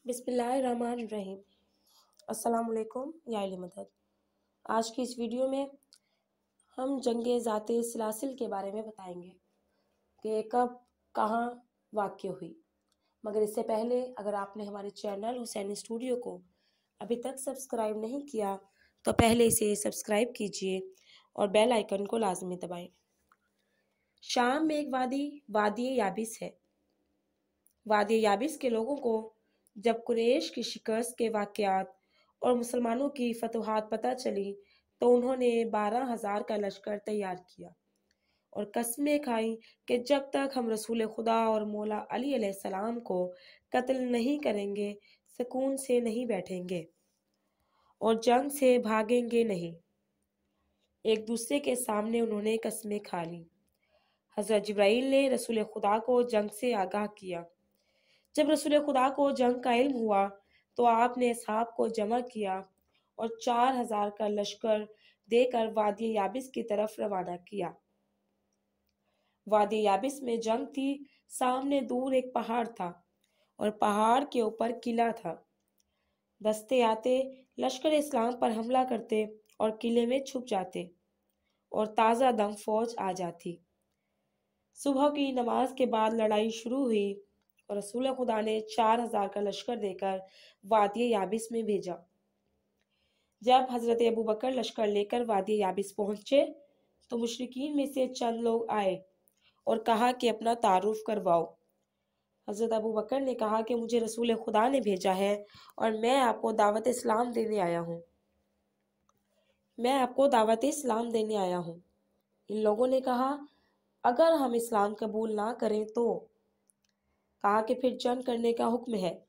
بسم اللہ الرحمن الرحیم۔ السلام علیکم یا اہل مدد۔ آج کی اس ویڈیو میں ہم جنگ ذات سلاسل کے بارے میں بتائیں گے کہ کب کہاں واقع ہوئی، مگر اس سے پہلے اگر آپ نے ہمارے چینل حسین اسٹوڈیو کو ابھی تک سبسکرائب نہیں کیا تو پہلے اسے سبسکرائب کیجئے اور بیل آئیکن کو لازمی دبائیں۔ شام میں ایک وادی یابس ہے۔ وادی یابس کے لوگوں کو جب قریش کی شکست کے واقعات اور مسلمانوں کی فتوحات پتہ چلی تو انہوں نے 12,000 کا لشکر تیار کیا اور قسمیں کھائیں کہ جب تک ہم رسول خدا اور مولا علی علیہ السلام کو قتل نہیں کریں گے سکون سے نہیں بیٹھیں گے اور جنگ سے بھاگیں گے نہیں۔ ایک دوسرے کے سامنے انہوں نے قسمیں کھا لی۔ حضرت جبرائیل نے رسول خدا کو جنگ سے آگاہ کیا۔ جب رسول خدا کو جنگ کا علم ہوا تو آپ نے اصحاب کو جمع کیا اور 4,000 کا لشکر دے کر وادی یابس کی طرف روانہ کیا۔ وادی یابس میں جنگ تھی۔ سامنے دور ایک پہاڑ تھا اور پہاڑ کے اوپر قلعہ تھا۔ دستے آتے، لشکر اسلام پر حملہ کرتے اور قلعے میں چھپ جاتے اور تازہ دم فوج آ جاتی۔ صبح کی نماز کے بعد لڑائی شروع ہوئی اور رسول خدا نے 4,000 کا لشکر دے کر وادی یابس میں بھیجا۔ جب حضرت ابوبکر لشکر لے کر وادی یابس پہنچے تو مشرکین میں سے چند لوگ آئے اور کہا کہ اپنا تعارف کرواؤ۔ حضرت ابوبکر نے کہا کہ مجھے رسول خدا نے بھیجا ہے اور میں آپ کو دعوت اسلام دینے آیا ہوں۔ ان لوگوں نے کہا اگر ہم اسلام قبول نہ کریں تو؟ کہا کہ پھر جنگ کرنے کا حکم ہے۔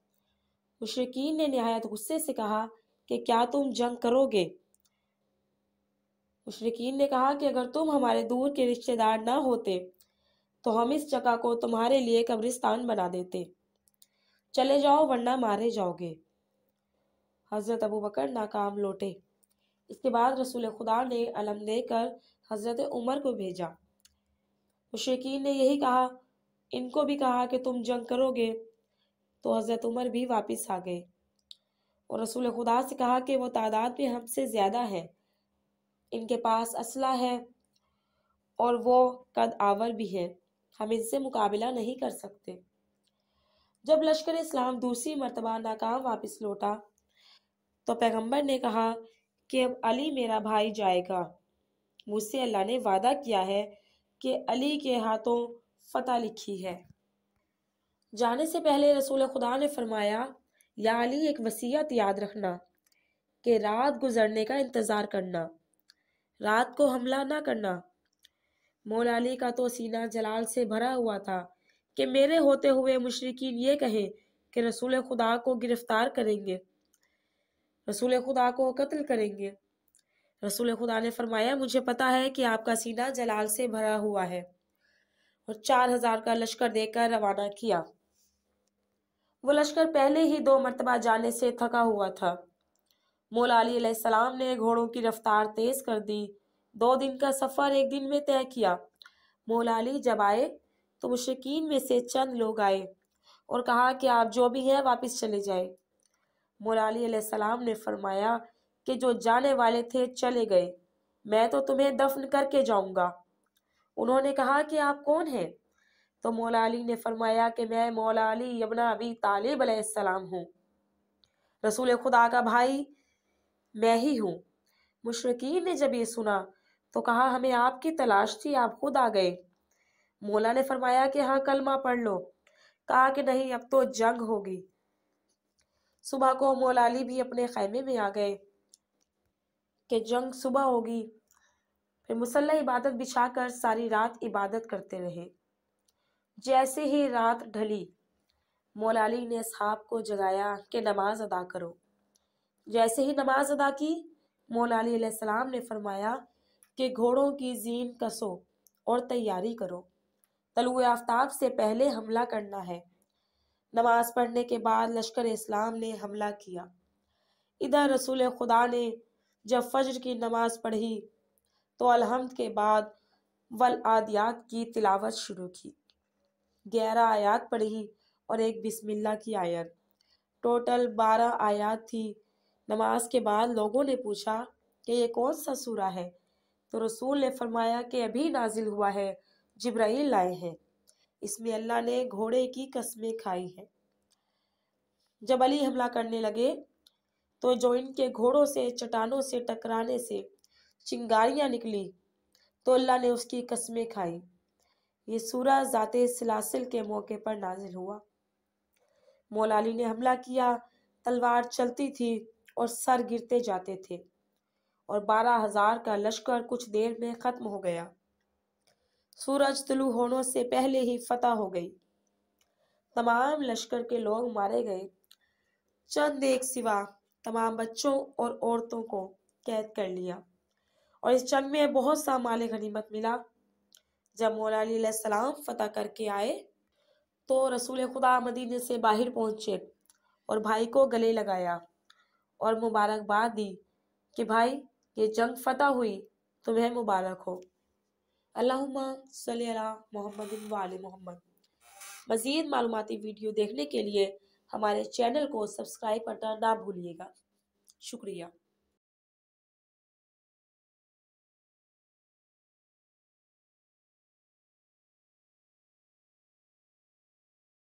مشرکین نے نہایت غصے سے کہا کہ کیا تم جنگ کرو گے؟ مشرکین نے کہا کہ اگر تم ہمارے دور کے رشتہ دار نہ ہوتے تو ہم اس جگہ کو تمہارے لیے قبرستان بنا دیتے۔ چلے جاؤ ورنہ مارے جاؤ گے۔ حضرت ابوبکر ناکام لوٹے۔ اس کے بعد رسول خدا نے علم دے کر حضرت عمر کو بھیجا۔ مشرکین نے یہی کہا، ان کو بھی کہا کہ تم جنگ کرو گے، تو حضرت عمر بھی واپس آ گئے اور رسول خدا سے کہا کہ وہ تعداد میں ہم سے زیادہ ہیں، ان کے پاس اسلحہ ہے اور وہ قد آور بھی ہیں، ہم ان سے مقابلہ نہیں کر سکتے۔ جب لشکر اسلام دوسری مرتبہ ناکام واپس لوٹا تو پیغمبر نے کہا کہ اب علی میرا بھائی جائے گا، مجھ سے اللہ نے وعدہ کیا ہے کہ علی کے ہاتھوں فتح لکھی ہے۔ جانے سے پہلے رسول خدا نے فرمایا، یا علی ایک وصیت یاد رکھنا کہ رات گزرنے کا انتظار کرنا، رات کو حملہ نہ کرنا۔ مولا علی کا تو سینہ جلال سے بھرا ہوا تھا کہ میرے ہوتے ہوئے مشرکین یہ کہیں کہ رسول خدا کو گرفتار کریں گے، رسول خدا کو قتل کریں گے۔ رسول خدا نے فرمایا، مجھے پتا ہے کہ آپ کا سینہ جلال سے بھرا ہوا ہے، اور 4,000 کا لشکر دے کر روانہ کیا۔ وہ لشکر پہلے ہی 2 مرتبہ جانے سے تھکا ہوا تھا۔ مولا علی علیہ السلام نے گھوڑوں کی رفتار تیز کر دی۔ 2 دن کا سفر 1 دن میں طے کیا۔ مولا علی جب آئے تو مشرکین میں سے چند لوگ آئے اور کہا کہ آپ جو بھی ہیں واپس چلے جائیں۔ مولا علی علیہ السلام نے فرمایا کہ جو جانے والے تھے چلے گئے، میں تو تمہیں دفن کر کے جاؤں گا۔ انہوں نے کہا کہ آپ کون ہیں؟ تو مولا علی نے فرمایا کہ میں مولا علی ابن ابی طالب علیہ السلام ہوں، رسول خدا کا بھائی میں ہی ہوں۔ مشرکین نے جب یہ سنا تو کہا ہمیں آپ کی تلاش تھی، آپ خود آ گئے۔ مولا نے فرمایا کہ ہاں کلمہ پڑھ لو۔ کہا کہ نہیں، اب تو جنگ ہوگی۔ صبح کو مولا علی بھی اپنے خیمے میں آ گئے کہ جنگ صبح ہوگی۔ پھر مصلی عبادت بچھا کر ساری رات عبادت کرتے رہے۔ جیسے ہی رات ڈھلی مولا علی نے اصحاب کو جگایا کہ نماز ادا کرو۔ جیسے ہی نماز ادا کی، مولا علی علیہ السلام نے فرمایا کہ گھوڑوں کی زین کسو اور تیاری کرو، طلوع آفتاب سے پہلے حملہ کرنا ہے۔ نماز پڑھنے کے بعد لشکر اسلام نے حملہ کیا۔ ادھر رسول خدا نے جب فجر کی نماز پڑھی تو الحمد کے بعد والعادیات کی تلاوت شروع کی، 11 آیات پڑھی اور ایک بسم اللہ کی آیت۔ ٹوٹل 12 آیات تھی۔ نماز کے بعد لوگوں نے پوچھا کہ یہ کون سا سورہ ہے؟ تو رسول نے فرمایا کہ ابھی نازل ہوا ہے، جبرائیل لائے ہیں، اس میں اللہ نے گھوڑے کی قسمیں کھائی ہیں۔ جب علی حملہ کرنے لگے تو جو ان کے گھوڑوں سے چٹانوں سے ٹکرانے سے چنگاریاں نکلی تو اللہ نے اس کی قسمیں کھائی۔ یہ سورہ ذات سلاسل کے موقع پر نازل ہوا۔ مولا علی نے حملہ کیا، تلوار چلتی تھی اور سر گرتے جاتے تھے، اور 12,000 کا لشکر کچھ دیر میں ختم ہو گیا۔ سورج طلوع ہونے سے پہلے ہی فتح ہو گئی۔ تمام لشکر کے لوگ مارے گئے، چند ایک سوا تمام بچوں اور عورتوں کو قید کر لیا، اور اس جنگ میں بہت سا مال غنیمت ملا۔ جب مولا علی علیہ السلام فتح کر کے آئے تو رسول خدا مدینے سے باہر پہنچے اور بھائی کو گلے لگایا اور مبارکباد دی کہ بھائی یہ جنگ فتح ہوئی، تمہیں مبارک ہو۔ اللہم صلی علی محمد وعلی محمد۔ مزید معلوماتی ویڈیو دیکھنے کے لیے ہمارے چینل کو سبسکرائب کرنا نہ بھولیے گا۔ شکریہ۔